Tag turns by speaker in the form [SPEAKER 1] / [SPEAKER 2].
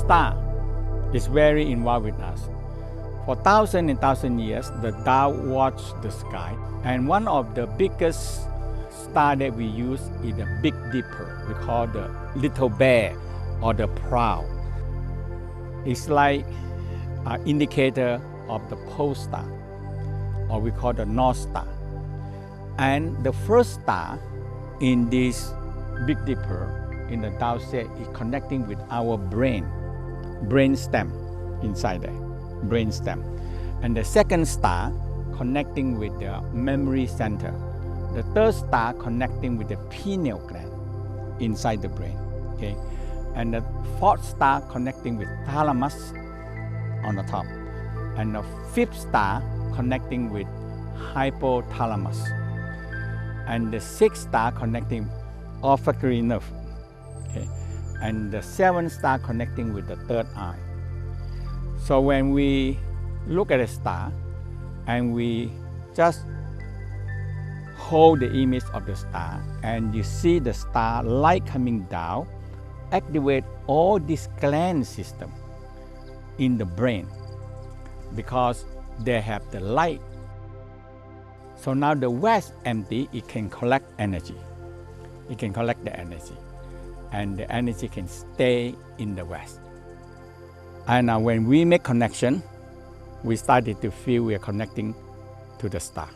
[SPEAKER 1] star is very involved with us. For thousands and thousands of years, the Tao watched the sky, and one of the biggest star that we use is the Big Dipper. We call the Little Bear or the Prow. It's like an indicator of the pole star, or we call the North Star. And the first star in this Big Dipper in the Tao said is connecting with our brainstem inside there, brainstem. And the second star connecting with the memory center. The third star connecting with the pineal gland inside the brain. Okay, and the fourth star connecting with thalamus on the top, and the fifth star connecting with hypothalamus, and the sixth star connecting olfactory nerve. Okay, and the seventh star connecting with the third eye. So when we look at a star and we just hold the image of the star and you see the star light coming down, activate all this gland system in the brain because they have the light. So now the west empty, it can collect energy. It can collect the energy, and the energy can stay in the west. And now when we make connection, we started to feel we are connecting to the star.